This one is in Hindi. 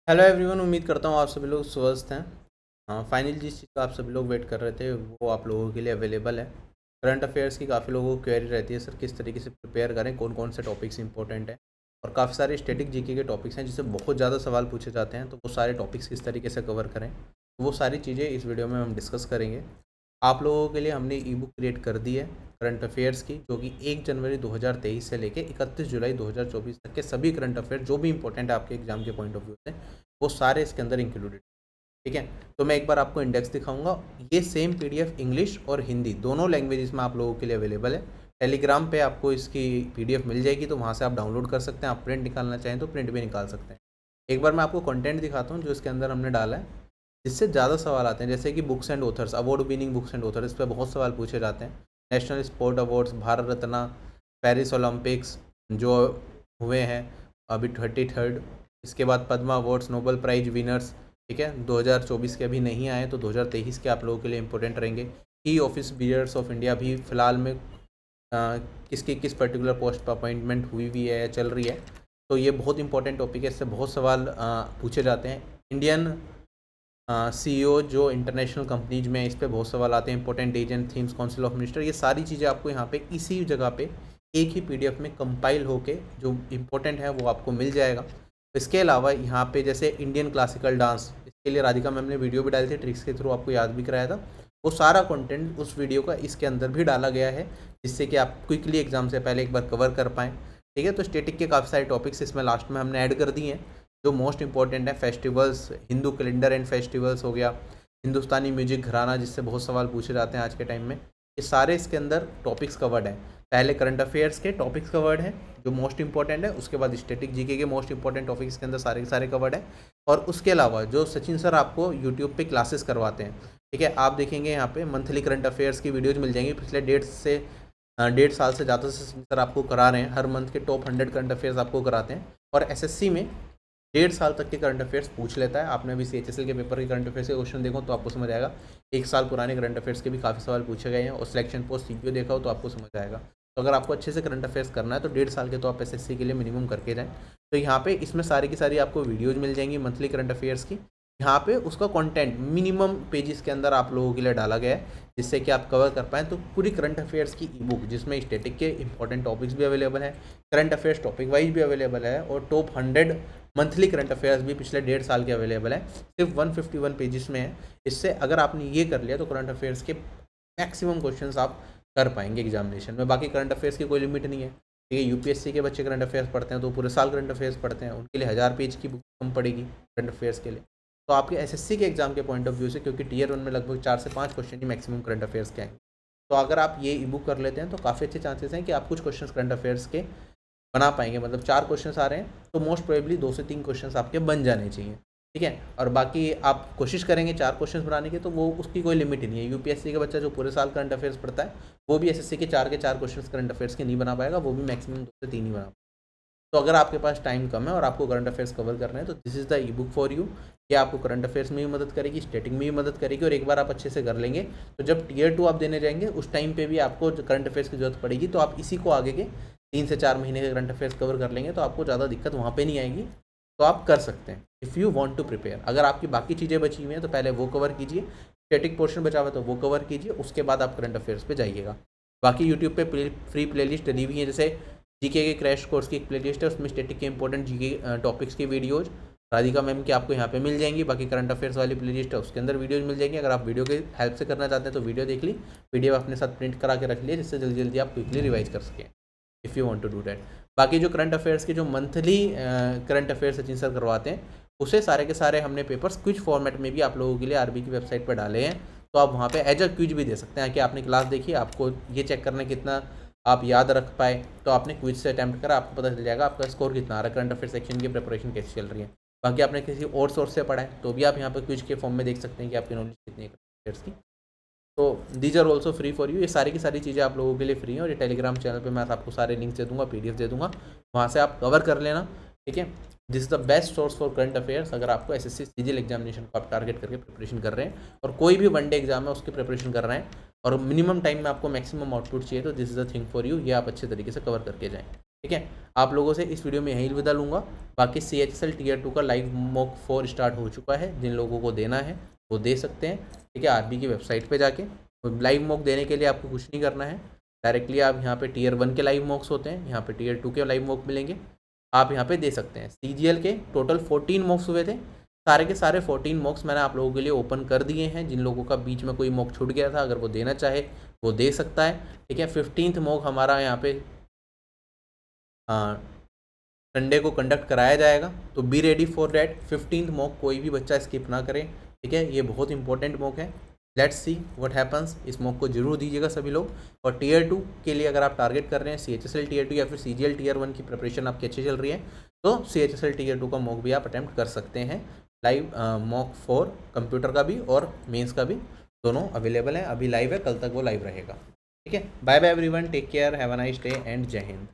हेलो एवरीवन, उम्मीद करता हूँ आप सभी लोग स्वस्थ हैं। फाइनली जिस चीज़ का आप सभी लोग वेट कर रहे थे वो आप लोगों के लिए अवेलेबल है। करंट अफेयर्स की काफ़ी लोगों को क्वेरी रहती है, सर किस तरीके से प्रिपेयर करें, कौन कौन से टॉपिक्स इंपॉर्टेंट हैं। और काफ़ी सारे स्टैटिक जीके के टॉपिक्स हैं जिससे बहुत ज़्यादा सवाल पूछे जाते हैं, तो वो सारे टॉपिक्स किस तरीके से कवर करें, तो वो सारी चीज़ें इस वीडियो में हम डिस्कस करेंगे। आप लोगों के लिए हमने ई बुक क्रिएट कर दी है करंट अफेयर्स की, जो कि 1 जनवरी 2023 से लेके 31 जुलाई 2024 तक के सभी करंट अफेयर जो भी इंपॉर्टेंट है आपके एग्जाम के पॉइंट ऑफ व्यू से, वो सारे इसके अंदर इंक्लूडेड। ठीक है, तो मैं एक बार आपको इंडेक्स दिखाऊंगा। ये सेम पीडीएफ इंग्लिश और हिंदी दोनों लैंग्वेजेस में आप लोगों के लिए अवेलेबल है। टेलीग्राम पे आपको इसकी पीडीएफ मिल जाएगी, तो वहाँ से आप डाउनलोड कर सकते हैं। आप प्रिंट निकालना चाहें तो प्रिंट भी निकाल सकते हैं। एक बार मैं आपको कंटेंट दिखाता हूँ जो इसके अंदर हमने डाला है, जिससे ज़्यादा सवाल आते हैं, जैसे कि books and authors, award winning books and authors, इस पर बहुत सवाल पूछे जाते हैं। National sport awards, Bharat Ratna, Paris Olympics जो हुए हैं अभी 33rd, इसके बाद Padma awards, Nobel prize winners. ठीक है, 2024 के अभी नहीं आए, तो 2023 के आप लोगों के लिए इंपॉर्टेंट रहेंगे। की ऑफिस बियर्स ऑफ इंडिया भी फिलहाल में किसकी किस पर्टिकुलर पोस्ट पर अपॉइंटमेंट हुई है या चल रही है, तो ये बहुत इंपॉर्टेंट टॉपिक है, इससे बहुत सवाल पूछे जाते हैं। इंडियन सीईओ जो इंटरनेशनल कंपनीज में, इस पर बहुत सवाल आते हैं। Important agent, themes, council of minister, ये सारी चीज़ें आपको यहाँ पे इसी जगह पे एक ही पीडीएफ में कंपाइल होके जो इंपॉर्टेंट है वो आपको मिल जाएगा। इसके अलावा यहाँ पे जैसे इंडियन क्लासिकल डांस, इसके लिए राधिका मैम ने वीडियो भी डाली थी, ट्रिक्स के थ्रू आपको याद भी कराया था। वो सारा कंटेंट उस वीडियो का इसके अंदर भी डाला गया है, जिससे कि आप क्विकली एग्जाम से पहले एक बार कवर कर पाएँ। ठीक है, तो स्टेटिक के काफ़ी सारे टॉपिक्स इसमें लास्ट में हमने ऐड कर दिए हैं जो मोस्ट इंपॉर्टेंट है। Festivals, Hindu calendar and festivals हो गया, हिंदुस्तानी म्यूजिक घराना, जिससे बहुत सवाल पूछे जाते हैं आज के टाइम में। ये सारे इसके अंदर टॉपिक्स कवर्ड हैं। पहले करंट अफेयर्स के टॉपिक्स कवर्ड हैं जो मोस्ट इंपॉर्टेंट है, उसके बाद स्टैटिक जीके के मोस्ट इंपॉर्टेंट टॉपिक्स के अंदर सारे के सारे कवर्ड हैं। और उसके अलावा जो सचिन सर आपको यूट्यूब पे क्लासेस करवाते हैं, ठीक है, आप देखेंगे यहाँ पे मंथली करंट अफेयर्स की वीडियोज मिल जाएंगी। पिछले 1.5 साल से ज़्यादा से सचिन सर आपको करा रहे हैं, हर मंथ के टॉप 100 करंट अफेयर्स आपको कराते हैं। और एसएससी में 1.5 साल तक के करंट अफेयर्स पूछ लेता है। आपने अभी सीएचएसएल के पेपर के करंट अफेयर्स के क्वेश्चन देखो तो आपको समझ आएगा। 1 साल पुराने करंट अफेयर्स के भी काफ़ी सवाल पूछे गए हैं, और सिलेक्शन पोस्ट सीपीओ देखा हो तो आपको समझ आएगा। तो अगर आपको अच्छे से करंट अफेयर्स करना है तो 1.5 साल के तो आप एसएससी के लिए मिनिमम करके जाएँ। तो यहाँ पे इसमें सारी की सारी आपको वीडियोज़ मिल जाएंगी मंथली करंट अफेयर्स की। यहाँ पे उसका कंटेंट मिनिमम पेजेस के अंदर आप लोगों के लिए डाला गया है, जिससे कि आप कवर कर पाएँ। तो पूरी करंट अफेयर्स की ई बुक, जिसमें स्टैटिक के इंपॉर्टेंट टॉपिक्स भी अवेलेबल है, करंट अफेयर्स टॉपिक वाइज भी अवेलेबल है, और टॉप 100 मंथली करंट अफेयर्स भी पिछले 1.5 साल के अवेलेबल है, सिर्फ 151 पेजेस में है। इससे अगर आपने ये कर लिया तो करंट अफेयर्स के मैक्सिमम क्वेश्चंस आप कर पाएंगे एग्जामिनेशन में। बाकी करंट अफेयर्स की कोई लिमिट नहीं है। ठीक है, यूपीएससी के बच्चे करंट अफेयर्स पढ़ते हैं तो पूरे साल करंट अफेयर्स पढ़ते हैं, उनके लिए 1000 पेज की बुक कम पड़ेगी करंट अफेयर्स के लिए। तो आपके एसएससी के एग्जाम के पॉइंट ऑफ व्यू से, क्योंकि टीयर 1 में लगभग 4 से 5 क्वेश्चन ही मैक्सिमम करंट अफेयर्स के आएंगे, तो अगर आप ये ई बुक कर लेते हैं तो काफ़ी अच्छे चांसेस हैं कि आप कुछ क्वेश्चन करंट अफेयर्स के बना पाएंगे। मतलब 4 क्वेश्चन आ रहे हैं तो मोस्ट प्रोबेबली 2 से 3 क्वेश्चन आपके बन जाने चाहिए। ठीक है, और बाकी आप कोशिश करेंगे 4 क्वेश्चन बनाने की, तो वो उसकी कोई लिमिट ही नहीं है। यूपीएससी का बच्चा जो पूरे साल करंट अफेयर्स पढ़ता है, वो भी एसएससी के 4 क्वेश्चन करंट अफेयर्स के नहीं बना पाएगा, वो भी मैक्सिमम 2 से 3 ही बना। तो अगर आपके पास टाइम कम है और आपको करंट अफेयर्स कवर करना है तो this is the E book for you. ये आपको करंट अफेयर्स में भी मदद करेगी, स्टेटिंग में भी मदद करेगी, और एक बार आप अच्छे से कर लेंगे तो जब टीयर 2 आप देने जाएंगे उस टाइम पे भी आपको करंट अफेयर्स की जरूरत पड़ेगी, तो आप इसी को आगे के 3 से 4 महीने के करंट अफेयर्स कवर कर लेंगे, तो आपको ज़्यादा दिक्कत वहाँ पर नहीं आएगी। तो आप कर सकते हैं if you want to prepare. अगर आपकी बाकी चीज़ें बची हुई हैं तो पहले वो कवर कीजिए, स्टैटिक पोर्शन बचा हुआ है तो वो कवर कीजिए, उसके बाद आप करंट अफेयर्स पे जाइएगा। बाकी यूट्यूब पे फ्री प्लेलिस्ट डली हुई है, जैसे जीके के क्रैश कोर्स की एक प्लेलिस्ट है, उसमें स्टैटिक के इंपॉर्टेंट जीके टॉपिक्स की वीडियोज़ राधिका मैम की आपको यहाँ पे मिल जाएंगी। बाकी करंट अफेयर्स वाली प्लेलिस्ट है, उसके अंदर वीडियोज़ मिल जाएंगी। अगर आप वीडियो के हेल्प से करना चाहते हैं तो वीडियो देख ली, पीडीएफ अपने साथ प्रिंट करा के रख लिया, जिससे जल्दी जल्दी आप क्विकली रिवाइज कर सकें if you want to do that. बाकी जो करंट अफेयर्स के जो monthly current affairs Sachin sir करवाते हैं, उसे सारे के सारे हमने पेपर्स क्विज फॉर्मेट में भी आप लोगों के लिए आरबी की वेबसाइट पर डाले हैं। तो आप वहाँ पे एज अ क्विज भी दे सकते हैं कि आपने क्लास देखी, आपको ये चेक करना कितना आप याद रख पाए, तो आपने क्विज से अटैम्प्ट करा, आपको पता चल जाएगा आपका स्कोर कितना आ रहा है, करंट अफेयर सेक्शन की प्रिपरेशन कैसी चल रही है। बाकी आपने किसी और सोर्स से पढ़ा है तो भी आप यहाँ पर क्विज के फॉर्म में देख सकते हैं कि आपकी नॉलेज कितनी है करंट अफेयर्स की। तो these are also free for you. ये सारी की सारी चीज़ें आप लोगों के लिए फ्री हैं, और ये टेलीग्राम चैनल पे मैं आपको सारे लिंक्स दे दूँगा, पीडीएफ दे दूँगा, वहाँ से आप कवर कर लेना। ठीक है, this is the best source for current affairs अगर आपको एसएससी सीजीएल एग्जामिनेशन को आप टारगेट करके प्रिपरेशन कर रहे हैं, और कोई भी वनडे एग्जाम है उसकी प्रिपरेशन कर रहे हैं, और मिनिमम टाइम में आपको मैक्सिमम आउटपुट चाहिए, तो this is the thing for you. ये आप अच्छे तरीके से कवर करके जाएँ। ठीक है, आप लोगों से इस वीडियो में यही विदा लूँगा। बाकी CHSL Tier 2 का लाइव मॉक 4 स्टार्ट हो चुका है, जिन लोगों को देना है वो दे सकते हैं। ठीक है, RB की वेबसाइट पे जाके लाइव मॉक देने के लिए आपको कुछ नहीं करना है, डायरेक्टली आप यहाँ पे Tier 1 के लाइव मॉक्स होते हैं, यहाँ पे Tier 2 के लाइव मॉक मिलेंगे, आप यहाँ पे दे सकते हैं। CGL के टोटल 14 मॉक्स हुए थे, सारे के सारे 14 मॉक्स मैंने आप लोगों के लिए ओपन कर दिए हैं। जिन लोगों का बीच में कोई मॉक छूट गया था, अगर वो देना चाहे वो दे सकता है। ठीक है, 15th मॉक हमारा यहाँ पे संडे को कंडक्ट कराया जाएगा, तो be ready for that. 15th mock कोई भी बच्चा स्किप ना करे। ठीक है, ये बहुत इंपॉर्टेंट मॉक है, लेट्स सी व्हाट हैपन्स। इस मॉक को जरूर दीजिएगा सभी लोग। और Tier 2 के लिए अगर आप टारगेट कर रहे हैं CHSL Tier 2 या फिर CGL Tier 1 की प्रिपरेशन आपकी अच्छी चल रही है, तो CHSL Tier 2 का मॉक भी आप अटैम्प्ट कर सकते हैं। लाइव मॉक 4 कंप्यूटर का भी और मेंस का भी दोनों अवेलेबल है, अभी लाइव है, कल तक वो लाइव रहेगा। ठीक है, bye bye everyone, take care, have a nice day and Jai Hind.